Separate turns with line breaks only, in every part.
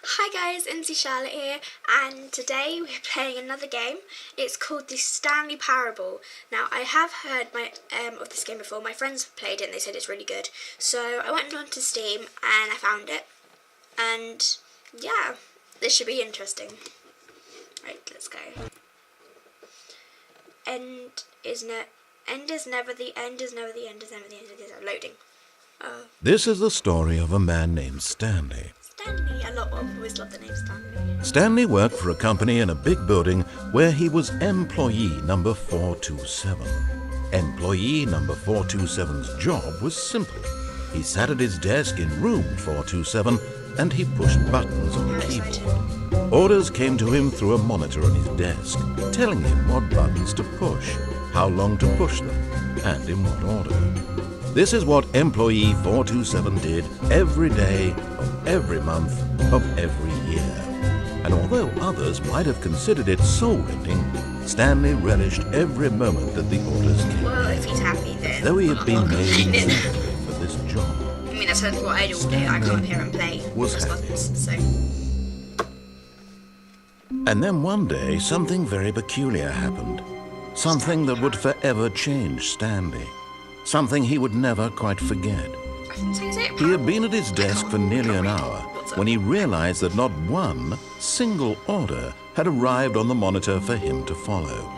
Hi guys, MC Charlotte here, and today we're playing another game. It's called the Stanley Parable. Now, I have heard of this game before. My friends have played it and they said it's really good. So I went onto Steam and I found it. And yeah, this should be interesting. Right, let's go. End is never the end is never the end is never the end. It is loading.
This is the story of a man named Stanley.
Stanley, I've always loved the name Stanley.
Stanley worked for a company in a big building where he was employee number 427. Employee number 427's job was simple. He sat at his desk in room 427 and he pushed buttons on the keyboard. Orders came to him through a monitor on his desk, telling him what buttons to push, how long to push them, and in what order. This is what employee 427 did every day of every month of every year. And although others might have considered it soul-rending, Stanley relished every moment that the orders came.
Well, if he's happy then.
Though he had been made exactly for this job.
I mean, that's what I do all day. I can't hear him play.
Was
Press
happy.
buttons, so.
And then one day, something very peculiar happened. Something that would forever change Stanley. Something he would never quite forget.
I think so, is it?
He had been at his desk for nearly an hour when he realized that not one single order had arrived on the monitor for him to follow.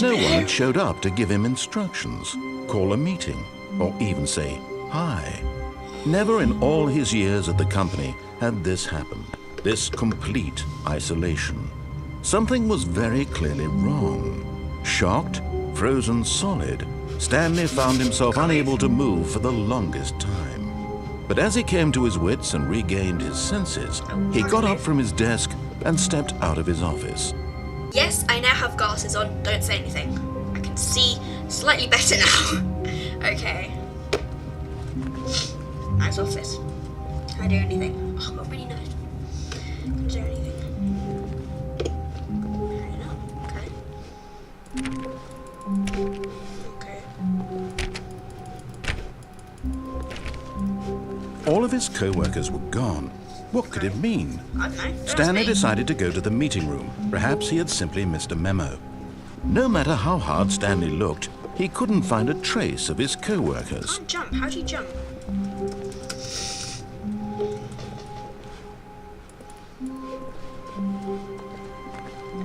No one had showed up to give him instructions, call a meeting, or even say hi. Never in all his years at the company had this happened, this complete isolation. Something was very clearly wrong. Shocked, frozen solid, Stanley found himself unable to move for the longest time. But as he came to his wits and regained his senses, he got up from his desk and stepped out of his office.
Yes, I now have glasses on. Don't say anything. I can see slightly better now. Okay. Nice office. Can I do anything? Oh, got really nice. Can I do anything?
All of his co-workers were gone. What could it mean?
I don't know.
Stanley decided to go to the meeting room. Perhaps he had simply missed a memo. No matter how hard Stanley looked, he couldn't find a trace of his co-workers.
Can't jump. How do you jump?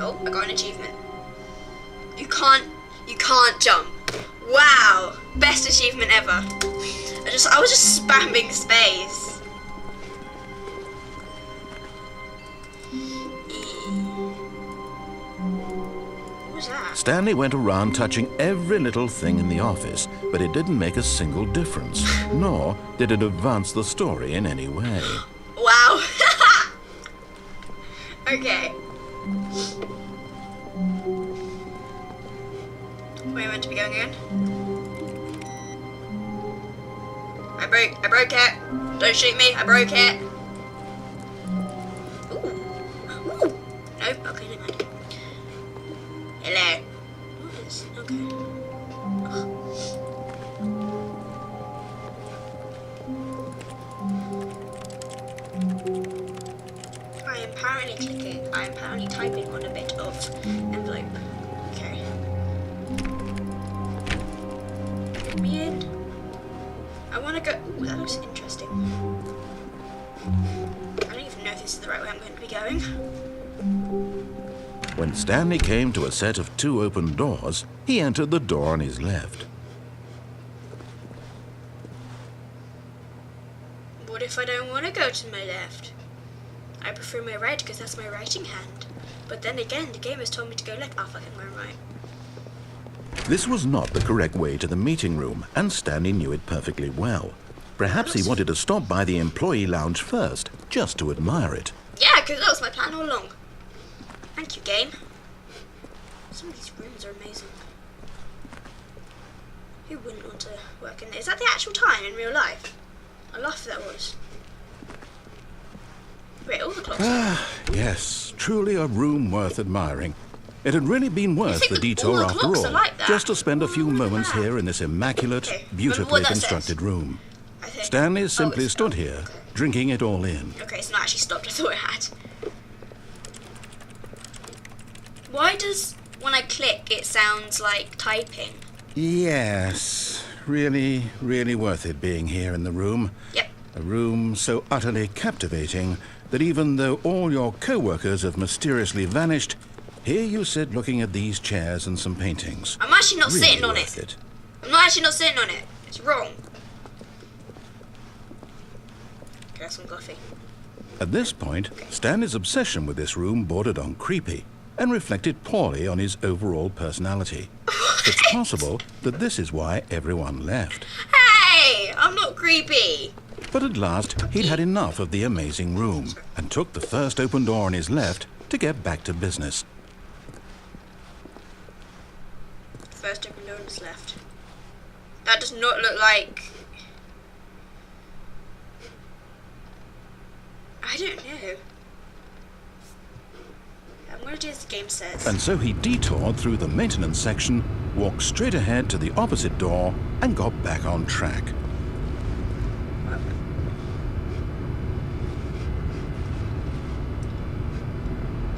Oh, I got an achievement. You can't jump. Wow, best achievement ever. I was just spamming space. What was that?
Stanley went around touching every little thing in the office, but it didn't make a single difference, nor did it advance the story in any way.
Wow. Okay. Where am I meant to be going again? I broke it. Don't shoot me, I broke it. Ooh. Ooh. Nope, okay, never mind. Hello. What is, okay. I am apparently typing on a bit of envelope. Okay. Let me in. I want to go. Ooh, that looks interesting. I don't even know if this is the right way I'm going to be going.
When Stanley came to a set of 2 open doors, he entered the door on his left.
What if I don't want to go to my left? I prefer my right because that's my writing hand. But then again, the game has told me to go left. Oh, fuck, I'm going right.
This was not the correct way to the meeting room, and Stanley knew it perfectly well. Perhaps he wanted to stop by the employee lounge first, just to admire it.
Yeah, because that was my plan all along. Thank you, game. Some of these rooms are amazing. Who wouldn't want to work in there? Is that the actual time in real life? I laughed if that was. Wait, all the clocks are.
Yes, truly a room worth admiring. It had really been worth the detour
all the
after
clocks
all,
are like that?
just to spend a few moments
that?
here in this immaculate,
Okay,
beautifully
what that
constructed
says.
room.
I think.
Stanley simply
it's
stood
stopped.
here,
Okay.
drinking it all in.
Okay, it's not actually stopped. I thought it had. Why does, when I click, it sounds like typing?
Yes, really, really worth it being here in the room.
Yep.
A room so utterly captivating that even though all your co-workers have mysteriously vanished, here you sit looking at these chairs and some paintings.
I'm actually not
Really
sitting on
worth
it. I'm not actually not sitting on it. It's wrong. Get some coffee.
At this point, Stanley's obsession with this room bordered on creepy and reflected poorly on his overall personality. It's possible that this is why everyone left.
Hey! I'm not creepy.
But at last, he'd had enough of the amazing room and took the first open door on his left to get back to business.
First open door on his left. That does not look like... I don't know. I'm going to do as the game says.
And so he detoured through the maintenance section, walked straight ahead to the opposite door, and got back on track.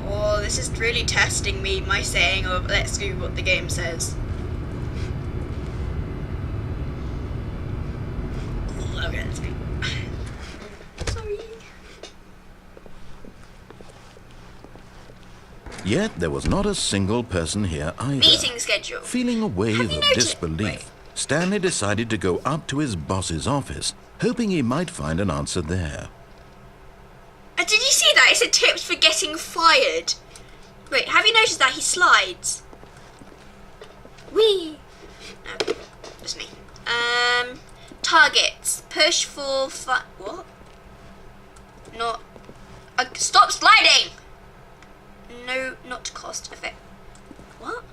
Oh, this is really testing me, my saying of let's do what the game says. Okay, let's go. Sorry.
Yet there was not a single person here either.
Meeting schedule.
Feeling a wave
Have you
of
noticed-
disbelief,
Wait.
Stanley decided to go up to his boss's office, hoping he might find an answer there.
Did you see that? It said tips for getting fired. Wait, have you noticed that he slides? Whee! No, just me. Targets. Push for what? Not. Stop sliding! No, not cost effect. What?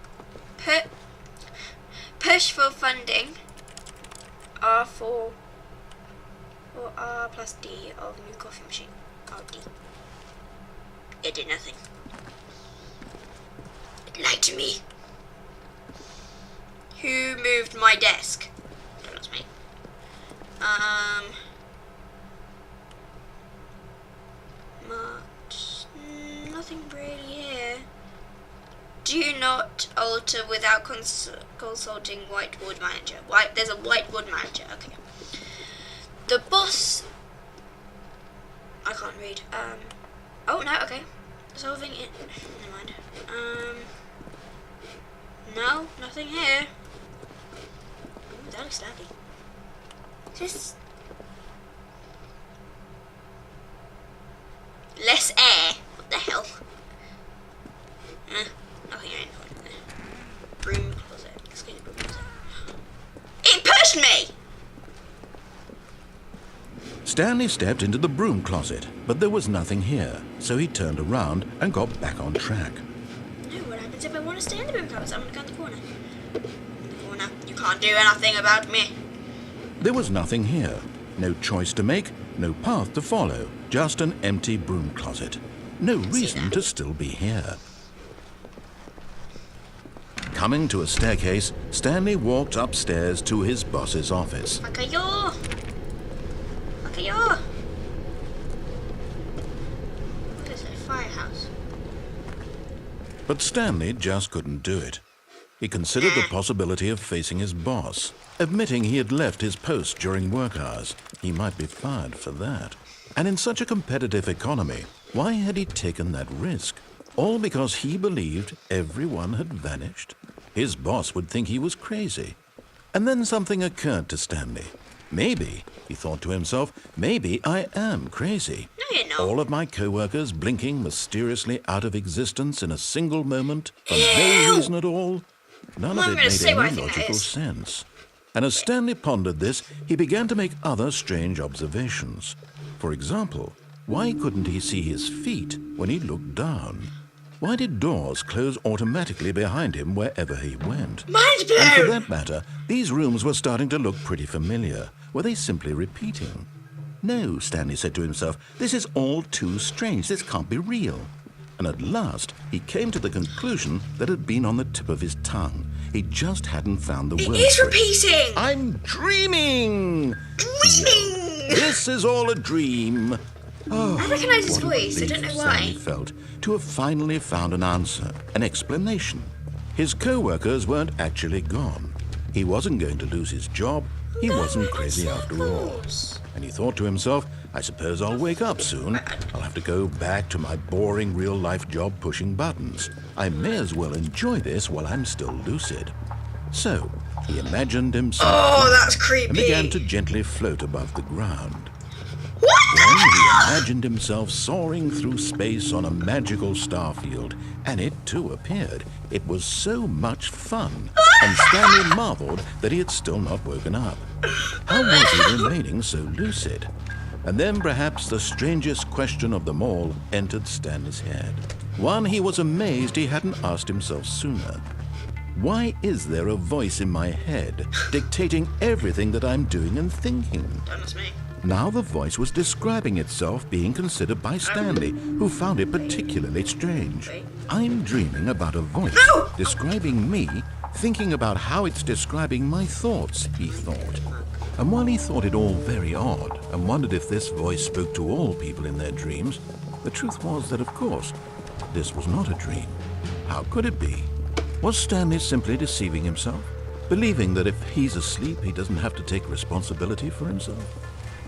Push for funding. R for R plus D of new coffee machine. Oh, D. It did nothing. It lied to me. Who moved my desk? That was me. Nothing really here. Do not alter without consulting whiteboard manager. There's a whiteboard manager. Okay. The boss. I can't read. Oh no. Okay. Solving it. Never mind. No, nothing here. Ooh, that looks lovely. Just less air. What the hell? Nothing here. Broom closet. Let's go to broom closet. It pushed me!
Stanley stepped into the broom closet, but there was nothing here, so he turned around and got back on track.
No, what happens if I want to stay in the broom closet? I'm going to go in the corner. In the corner. You can't do anything about me.
There was nothing here. No choice to make, no path to follow, just an empty broom closet. No reason to still be here. Coming to a staircase, Stanley walked upstairs to his boss's office.
Makayo! Makayo! What is a firehouse?
But Stanley just couldn't do it. He considered the possibility of facing his boss, admitting he had left his post during work hours. He might be fired for that. And in such a competitive economy, why had he taken that risk? All because he believed everyone had vanished? His boss would think he was crazy. And then something occurred to Stanley. Maybe, he thought to himself, maybe I am crazy.
No, you're not.
All of my co-workers blinking mysteriously out of existence in a single moment for no reason at all. None
Well,
of
I'm
it
gonna
made
say what I
any
think that
logical
is.
sense. And as Stanley pondered this, he began to make other strange observations. For example, why couldn't he see his feet when he looked down? Why did doors close automatically behind him wherever he went?
Mind
And for
blown!
that matter, these rooms were starting to look pretty familiar. Were they simply repeating? No, Stanley said to himself, this is all too strange. This can't be real. And at last, he came to the conclusion that had been on the tip of his tongue. He just hadn't found the
It
word
is
for it.
repeating!
I'm dreaming!
Dreaming!
This is all a dream.
I recognise his
What a
voice. I don't
relief
know
Stanley
why.
felt to have finally found an answer, an explanation. His co-workers weren't actually gone. He wasn't going to lose his job. He wasn't crazy after all. And he thought to himself, I suppose I'll wake up soon. I'll have to go back to my boring real-life job pushing buttons. I may as well enjoy this while I'm still lucid. So, he imagined himself
That's creepy.
and began to gently float above the ground. Then he imagined himself soaring through space on a magical starfield, and it too appeared. It was so much fun, and Stanley marveled that he had still not woken up. How was he remaining so lucid? And then perhaps the strangest question of them all entered Stanley's head. One he was amazed he hadn't asked himself sooner. Why is there a voice in my head dictating everything that I'm doing and thinking?
That's me.
Now the voice was describing itself being considered by Stanley, who found it particularly strange. I'm dreaming about a voice describing me, thinking about how it's describing my thoughts, he thought. And while he thought it all very odd and wondered if this voice spoke to all people in their dreams, the truth was that, of course, this was not a dream. How could it be? Was Stanley simply deceiving himself, believing that if he's asleep, he doesn't have to take responsibility for himself?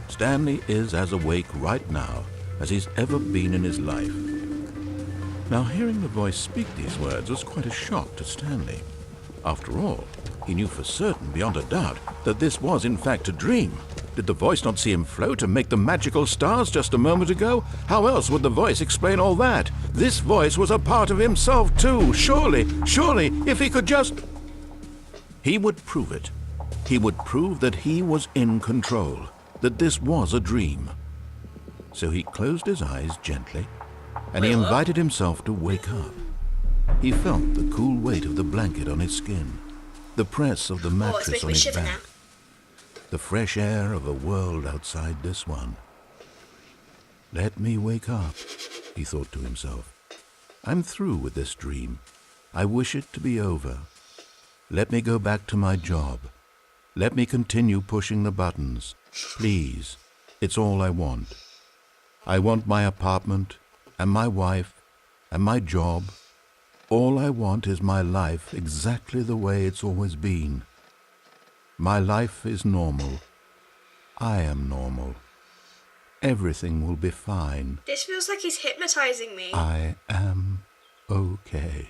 Stanley is as awake right now as he's ever been in his life. Now, hearing the voice speak these words was quite a shock to Stanley. After all, he knew for certain, beyond a doubt, that this was in fact a dream. Did the voice not see him float and make the magical stars just a moment ago? How else would the voice explain all that? This voice was a part of himself too. Surely, if he could just... He would prove it. He would prove that he was in control, that this was a dream. So he closed his eyes gently, and he invited himself to wake up. He felt the cool weight of the blanket on his skin, the press of the mattress on his back, the fresh air of a world outside this one. Let me wake up, he thought to himself. I'm through with this dream. I wish it to be over. Let me go back to my job. Let me continue pushing the buttons. Please, it's all I want. I want my apartment, and my wife, and my job. All I want is my life exactly the way it's always been. My life is normal. I am normal. Everything will be fine.
This feels like he's hypnotizing me.
I am okay.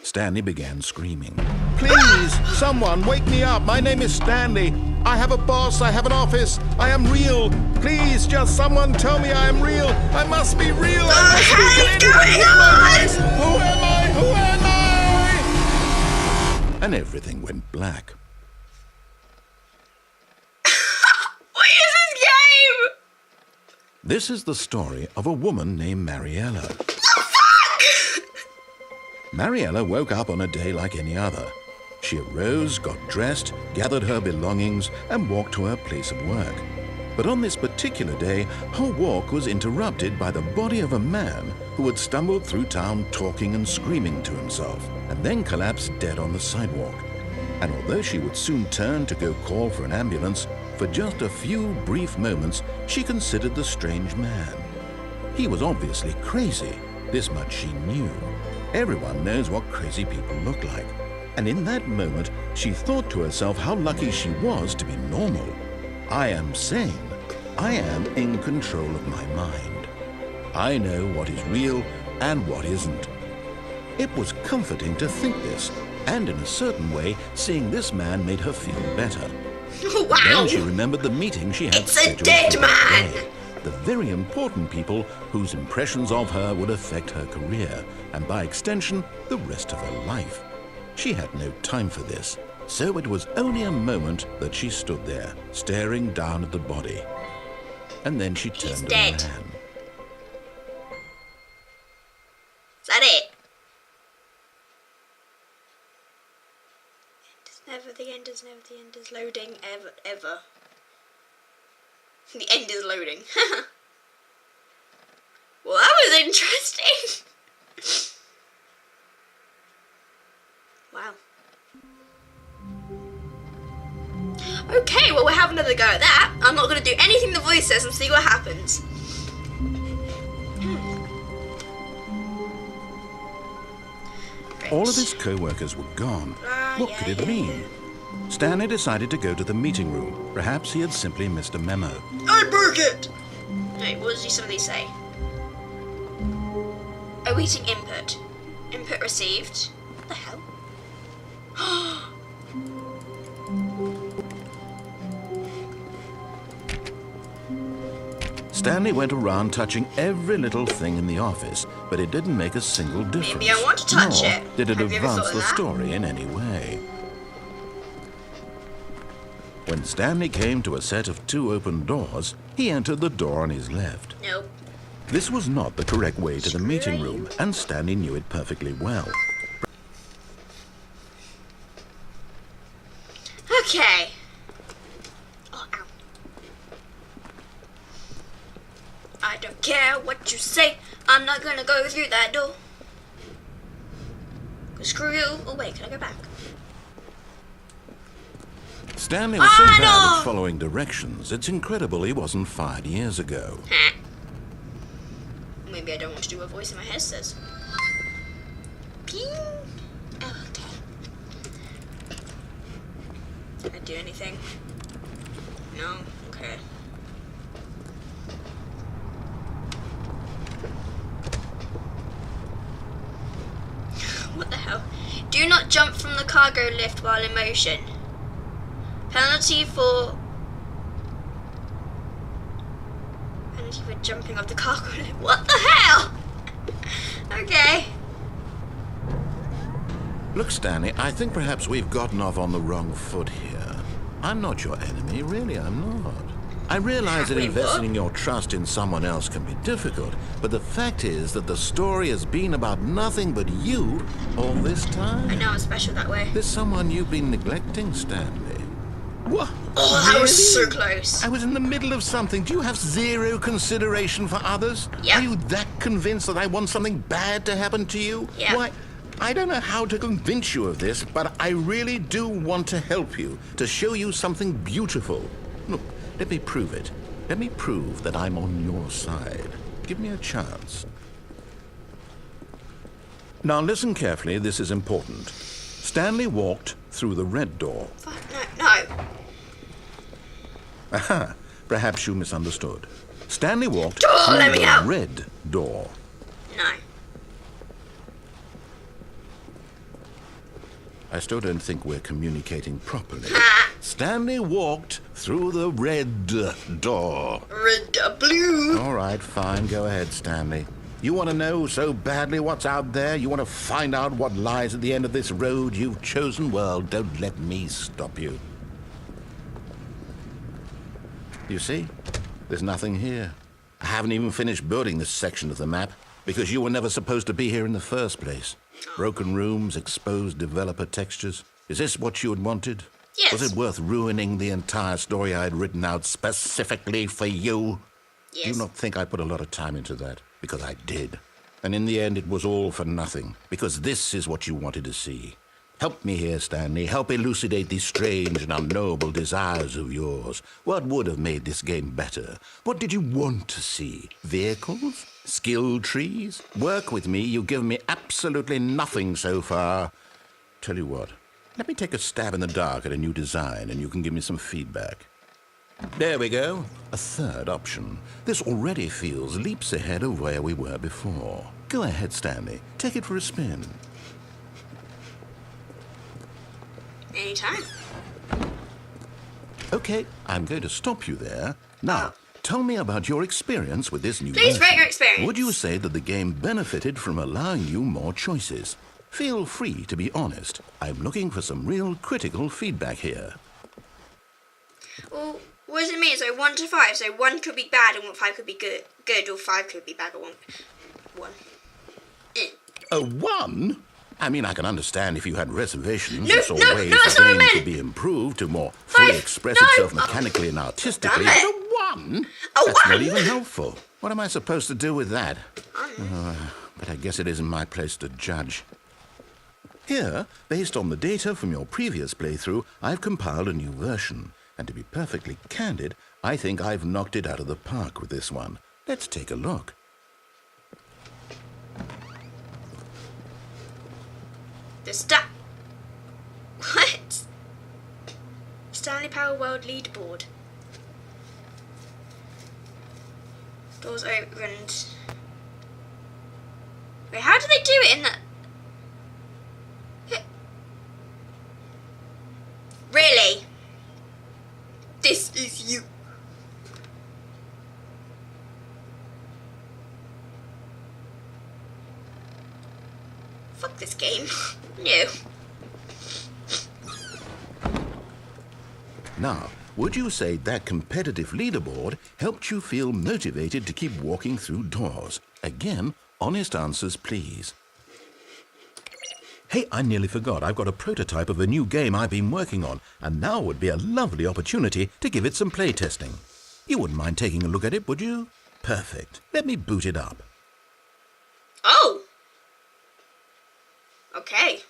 Stanley began screaming. Please, someone wake me up. My name is Stanley. I have a boss. I have an office. I am real. Please, just someone tell me I am real. I must be real. I must be. Can anyone hear my voice? Who am I? Who am I? And everything went black.
What is this game?
This is the story of a woman named Mariella. Mariella woke up on a day like any other. She arose, got dressed, gathered her belongings, and walked to her place of work. But on this particular day, her walk was interrupted by the body of a man who had stumbled through town talking and screaming to himself, and then collapsed dead on the sidewalk. And although she would soon turn to go call for an ambulance, for just a few brief moments, she considered the strange man. He was obviously crazy. This much she knew. Everyone knows what crazy people look like. And in that moment, she thought to herself how lucky she was to be normal. I am sane. I am in control of my mind. I know what is real and what isn't. It was comforting to think this, and in a certain way, seeing this man made her feel better.
Wow!
Then she remembered the meeting she had
It's a
scheduled
dead
for that
man!
day. The very important people whose impressions of her would affect her career, and by extension, the rest of her life. She had no time for this, so it was only a moment that she stood there, staring down at the body. And then she turned and ran.
Is that it? The end is never, the end is loading, ever. The end is loading. Well, that was interesting. Wow. Okay, well, we'll have another go at that. I'm not going to do anything the voice says and see what happens.
All of his co-workers were gone. What could it mean? Stanley decided to go to the meeting room. Perhaps he had simply missed a memo.
I broke it!
Wait, what does some of these say? Awaiting input. Input received. What the hell?
Stanley went around touching every little thing in the office, but it didn't make a single difference.
Maybe I want to touch
nor
it.
did it
Have you ever
advance
thought of
the
that?
story in any way. When Stanley came to a set of 2 open doors, he entered the door on his left.
Nope.
This was not the correct way to the meeting room, and Stanley knew it perfectly well.
Okay. Oh, ow. I don't care what you say. I'm not gonna go through that door. 'Cause screw you. Oh wait, can I go back?
Stanley was so bad
no!
at following directions, it's incredible he wasn't fired years ago.
Maybe I don't want to do what voice in my head says. Ping. Oh, okay. Can I do anything? No? Okay. What the hell? Do not jump from the cargo lift while in motion. Penalty for jumping off the cargo lift. What the hell? Okay.
Look, Stanley, I think perhaps we've gotten off on the wrong foot here. I'm not your enemy, really, I'm not. I realize that
Wait,
investing your trust in someone else can be difficult, but the fact is that the story has been about nothing but you all this time.
I know I'm special that way.
There's someone you've been neglecting, Stanley. What?
Oh, that was
Really?
so close.
I was in the middle of something. Do you have zero consideration for others?
Yeah.
Are you that convinced that I want something bad to happen to you?
Yeah.
Why, I don't know how to convince you of this, but I really do want to help you, to show you something beautiful. Look, let me prove it. Let me prove that I'm on your side. Give me a chance. Now listen carefully, this is important. Stanley walked through the red door.
Fuck, no.
Aha, perhaps you misunderstood. Stanley walked
Door,
through
let me
the
out.
red door.
No.
I still don't think we're communicating properly.
Ah.
Stanley walked through the red door.
Red, blue.
All right, fine. Go ahead, Stanley. You want to know so badly what's out there? You want to find out what lies at the end of this road you've chosen? Well, don't let me stop you. You see? There's nothing here. I haven't even finished building this section of the map because you were never supposed to be here in the first place. Broken rooms, exposed developer textures. Is this what you had wanted?
Yes.
Was it worth ruining the entire story I had written out specifically for you?
Yes.
Do not think I put a lot of time into that, because I did. And in the end, it was all for nothing, because this is what you wanted to see. Help me here, Stanley. Help elucidate these strange and unknowable desires of yours. What would have made this game better? What did you want to see? Vehicles? Skill trees? Work with me. You've given me absolutely nothing so far. Tell you what, let me take a stab in the dark at a new design, and you can give me some feedback. There we go. A third option. This already feels leaps ahead of where we were before. Go ahead, Stanley. Take it for a spin.
Anytime.
Okay, I'm going to stop you there. Now, tell me about your experience with this new
Please
version.
rate your experience.
Would you say that the game benefited from allowing you more choices? Feel free to be honest. I'm looking for some real critical feedback here.
Well, what does it mean? So 1 to 5. So 1 could be bad and 5 could be good, or 5 could be bad or 1.
A 1? I mean, I can understand if you had reservations
No,
or saw
no,
ways
no, that's
the
what I
game
meant.
could be improved to more fully
5,
express
no.
itself mechanically and artistically.
damn
But
it.
a 1?
A
That's not
1?
even helpful. What am I supposed to do with that? But I guess it isn't my place to judge. Here, based on the data from your previous playthrough, I've compiled a new version. And to be perfectly candid, I think I've knocked it out of the park with this one. Let's take a look.
What? Stanley Parable World Leaderboard. Doors opened. Wait, how do they do it in that? Really? This is you. Fuck this game. No.
Now, would you say that competitive leaderboard helped you feel motivated to keep walking through doors? Again, honest answers, please. Hey, I nearly forgot. I've got a prototype of a new game I've been working on, and now would be a lovely opportunity to give it some playtesting. You wouldn't mind taking a look at it, would you? Perfect. Let me boot it up.
Oh! Okay.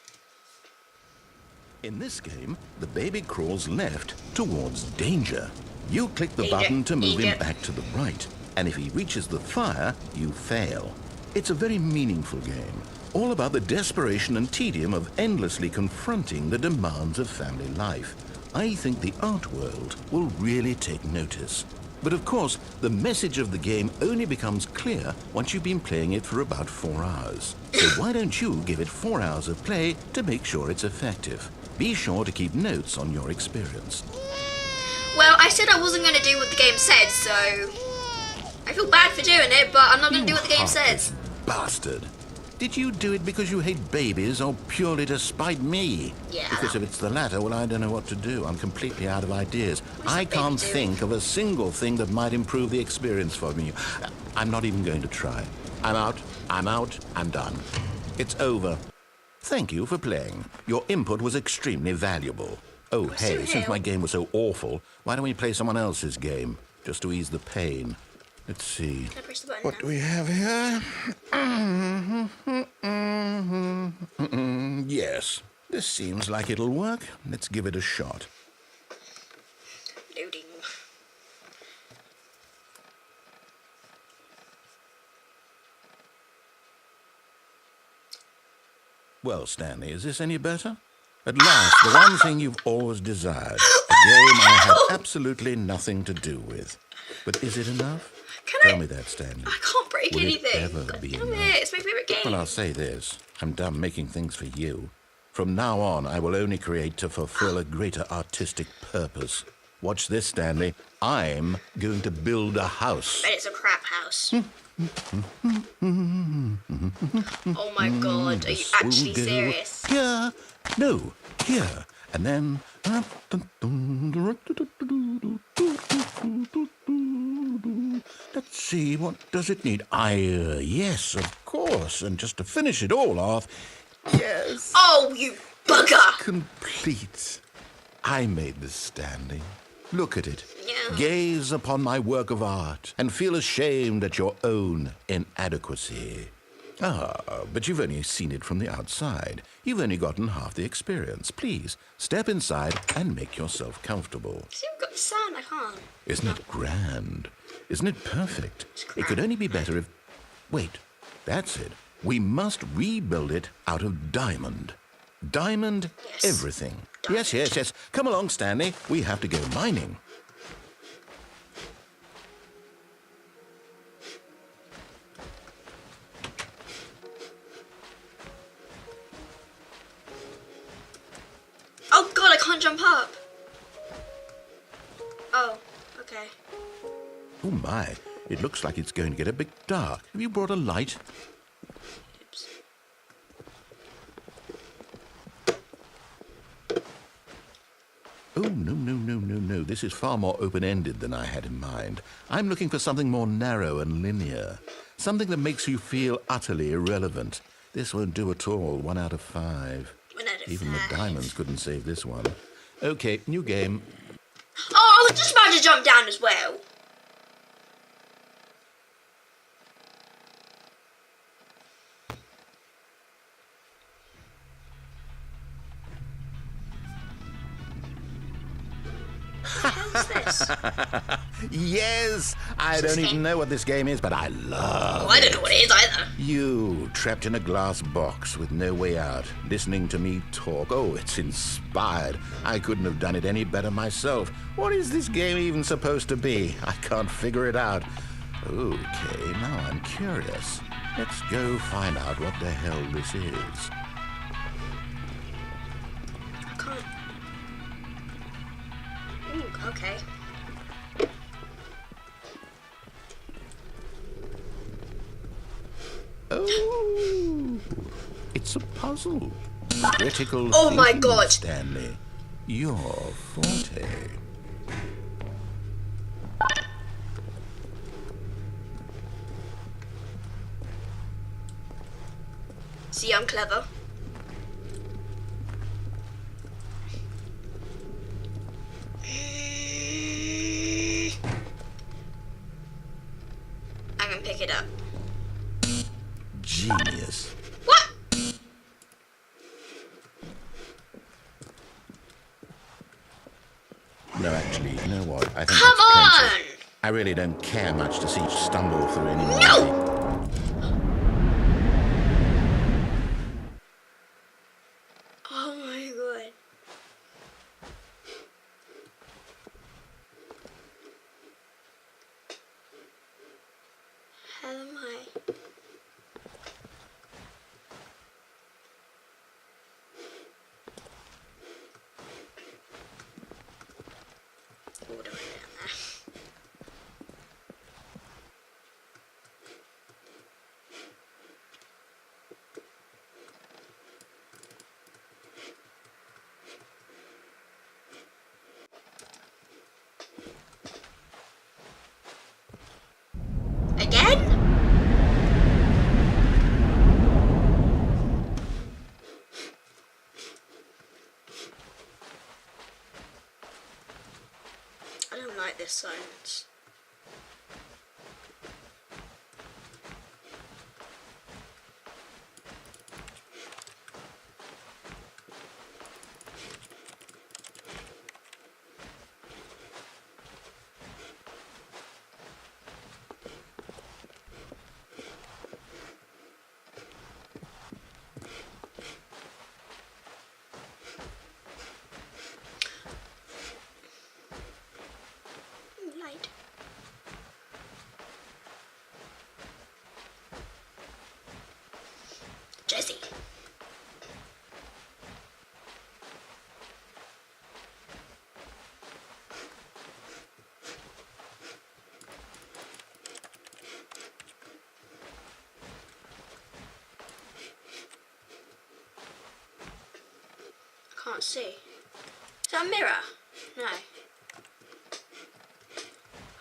In this game, the baby crawls left towards danger. You click the
Danger,
button to move him
danger.
back to the right, and if he reaches the fire, you fail. It's a very meaningful game, all about the desperation and tedium of endlessly confronting the demands of family life. I think the art world will really take notice. But of course, the message of the game only becomes clear once you've been playing it for about 4 hours. So why don't you give it 4 hours of play to make sure it's effective? Be sure to keep notes on your experience.
Well, I said I wasn't going to do what the game said, so I feel bad for doing it, but I'm not going to do what the game
heartless
says.
Bastard. Did you do it because you hate babies or purely to spite me?
Yeah.
Because if it's the latter, well, I don't know what to do. I'm completely out of ideas.
What's
I
the baby
can't
doing?
think of a single thing that might improve the experience for me. I'm not even going to try. I'm out, I'm done. It's over. Thank you for playing. Your input was extremely valuable. Oh, hey,
so
since
ill.
my game was so awful, why don't we play someone else's game? Just to ease the pain. Let's see.
Can I press the button
What
now?
do we have here? Yes, this seems like it'll work. Let's give it a shot.
Loading.
Well, Stanley, is this any better? At last, the one thing you've always desired. A game I had absolutely nothing to do with. But is it enough? Tell me that, Stanley.
I can't break
Will it
anything.
ever
God
be
damn
enough?
it, it's my favourite game.
Well, I'll say this. I'm done making things for you. From now on, I will only create to fulfill a greater artistic purpose. Watch this, Stanley. I'm going to build a house.
But it's a crap house. Oh my god, are you
This will
actually
go
serious?
Here. No, here. And then... Let's see, what does it need? Yes, of course. And just to finish it all off... Yes.
Oh, you bugger!
Complete. I made this, Stanley. Look at it.
Yeah.
Gaze upon my work of art and feel ashamed at your own inadequacy. Ah, but you've only seen it from the outside. You've only gotten half the experience. Please, step inside and make yourself comfortable.
See, we've got the sound, I can't.
Isn't it grand? Isn't it perfect? It could only be better if... Wait, that's it. We must rebuild it out of diamond. Diamond
Yes.
everything. Yes. Come along, Stanley. We have to go mining.
Oh god, I can't jump up. Oh, okay.
Oh my, it looks like it's going to get a bit dark. Have you brought a light?
Oops.
Oh, no. This is far more open-ended than I had in mind. I'm looking for something more narrow and linear. Something that makes you feel utterly irrelevant. This won't do at all. 1 out of 5.
1 out of
Even
5.
the diamonds couldn't save this one. Okay, new game.
Oh, I was just about to jump down as well. How's this?
Yes, I don't even know what this game is, but I love
I don't know what it is either.
You, trapped in a glass box with no way out, listening to me talk. Oh, it's inspired. I couldn't have done it any better myself. What is this game even supposed to be? I can't figure it out. Okay, now I'm curious. Let's go find out what the hell this is.
I can't. Ooh, okay.
Oh, it's a puzzle. Critical
Oh my
thinking,
God.
Stanley. Your forte.
See, I'm clever. I can pick it up.
Genius.
What?
No, actually, you know what? I think
Come
it's plenty.
on!
I really don't care much to see you stumble through anymore.
No! Oh my God. How am I? What do I do now? Again? I don't like this silence. Light. Jesse. I can't see. Is that a mirror? No.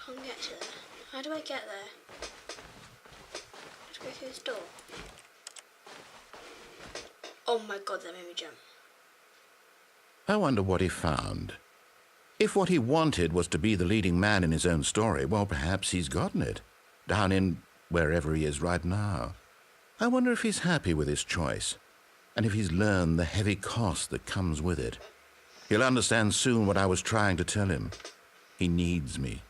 Can't get to there. How do I get there? Let's go through this door. Oh my God, that made me jump.
I wonder what he found. If what he wanted was to be the leading man in his own story, well, perhaps he's gotten it. Down in wherever he is right now. I wonder if he's happy with his choice, and if he's learned the heavy cost that comes with it. He'll understand soon what I was trying to tell him. He needs me.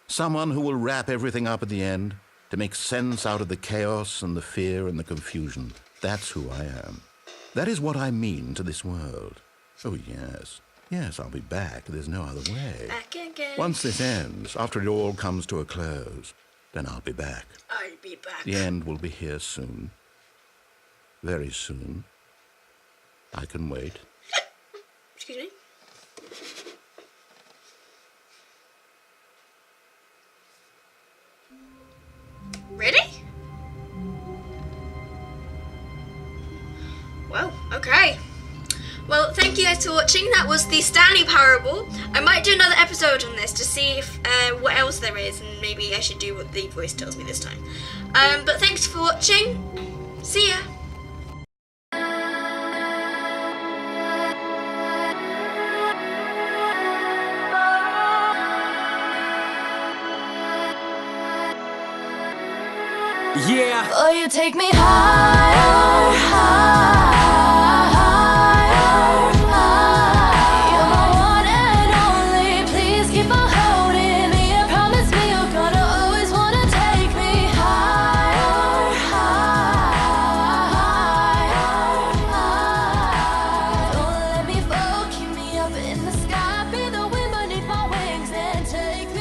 Someone who will wrap everything up at the end, to make sense out of the chaos and the fear and the confusion. That's who I am. That is what I mean to this world. Oh, yes. Yes, I'll be back. There's no other way.
Back again.
Once this ends, after it all comes to a close, then I'll be back.
I'll be back.
The end will be here soon. Very soon. I can wait.
Excuse me? Really? Well, okay. Well, thank you guys for watching. That was the Stanley Parable. I might do another episode on this to see if what else there is, and maybe I should do what the voice tells me this time. But thanks for watching. See ya.
Yeah. Oh, you take me high.